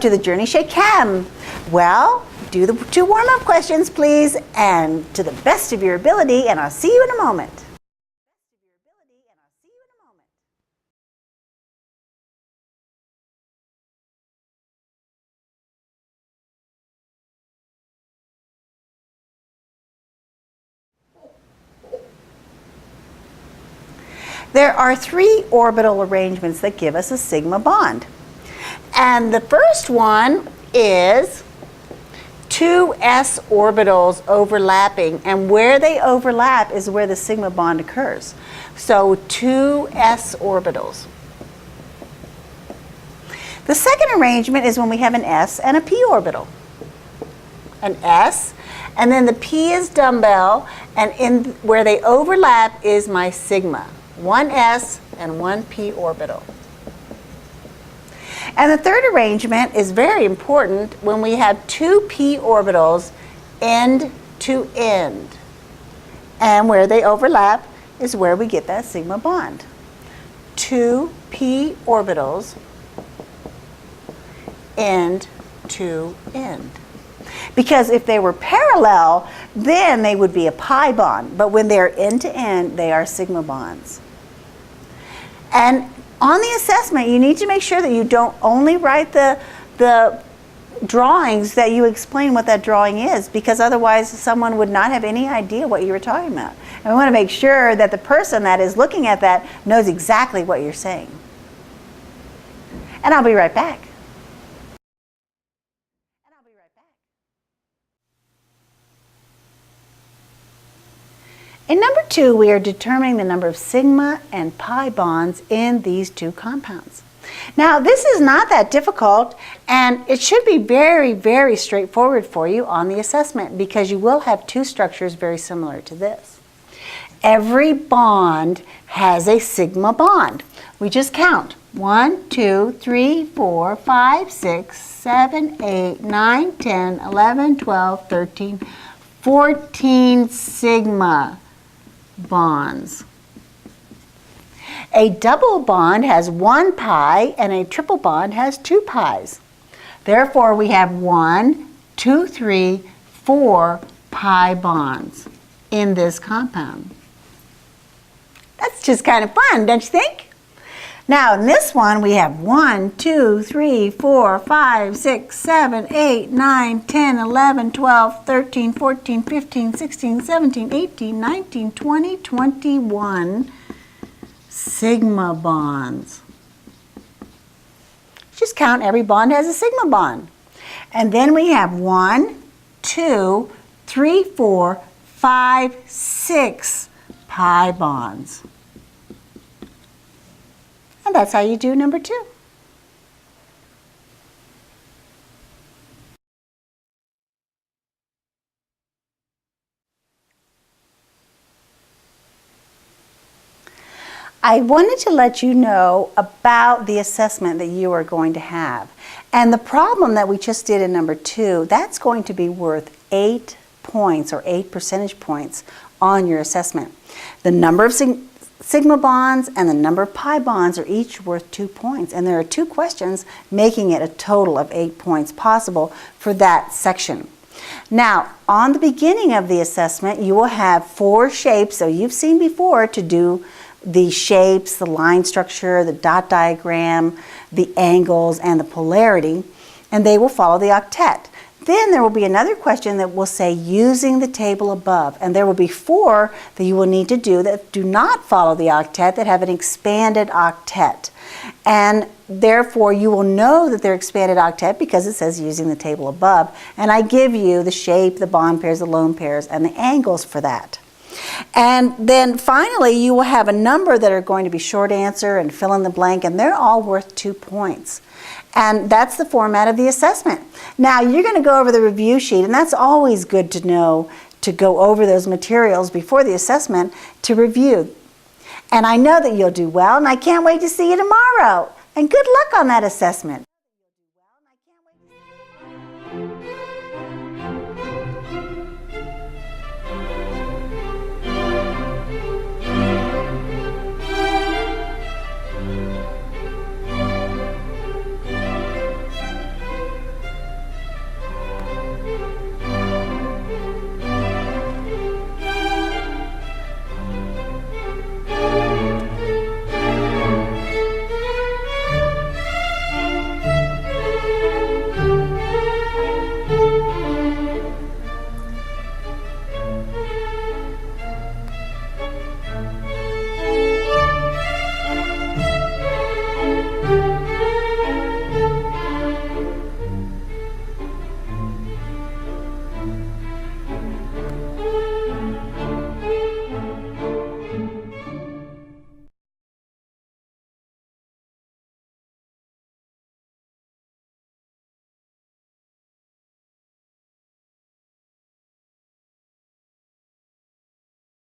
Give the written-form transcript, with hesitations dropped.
to the Journey Chez Chem. Well, do the 2 warm-up questions, please, and to the best of your ability, and I'll see you in a moment. There are 3 orbital arrangements that give us a sigma bond. And the first one is 2 s orbitals overlapping, and where they overlap is where the sigma bond occurs. So 2 s orbitals. The second arrangement is when we have an s and a p orbital. An s, and then the p is dumbbell, and in where they overlap is my sigma. 1 s and 1 p orbital. And the third arrangement is very important when we have 2 p orbitals end to end. And where they overlap is where we get that sigma bond. 2 p orbitals end to end. Because if they were parallel, then they would be a pi bond. But when they're end to end, they are sigma bonds. And on the assessment, you need to make sure that you don't only write the drawings, that you explain what that drawing is, because otherwise someone would not have any idea what you were talking about. And we want to make sure that the person that is looking at that knows exactly what you're saying. And I'll be right back. In number 2, we are determining the number of sigma and pi bonds in these 2 compounds. Now, this is not that difficult, and it should be very, very straightforward for you on the assessment, because you will have 2 structures very similar to this. Every bond has a sigma bond. We just count. 1, 2, 3, 4, 5, 6, 7, 8, 9, 10, 11, 12, 13, 14 sigma bonds. A double bond has 1 pi, and a triple bond has 2 pi's. Therefore, we have 1, 2, 3, 4 pi bonds in this compound. That's just kind of fun, don't you think? Now, in this one, we have 1, 2, 3, 4, 5, 6, 7, 8, 9, 10, 11, 12, 13, 14, 15, 16, 17, 18, 19, 20, 21 sigma bonds. Just count, every bond has a sigma bond. And then we have 1, 2, 3, 4, 5, 6 pi bonds. And that's how you do number 2. I wanted to let you know about the assessment that you are going to have. And the problem that we just did in number 2, that's going to be worth 8 points, or 8 percentage points on your assessment. The number of sigma bonds and the number of pi bonds are each worth 2 points, and there are 2 questions, making it a total of 8 points possible for that section. Now, on the beginning of the assessment, you will have 4 shapes, so you've seen before, to do the shapes, the line structure, the dot diagram, the angles, and the polarity, and they will follow the octet. Then there will be another question that will say using the table above, and there will be 4 that you will need to do that do not follow the octet, that have an expanded octet. And therefore you will know that they're expanded octet because it says using the table above, and I give you the shape, the bond pairs, the lone pairs, and the angles for that. And then finally you will have a number that are going to be short answer and fill in the blank, and they're all worth 2 points. And that's the format of the assessment. Now, you're going to go over the review sheet, and that's always good to know, to go over those materials before the assessment to review. And I know that you'll do well, and I can't wait to see you tomorrow. And good luck on that assessment.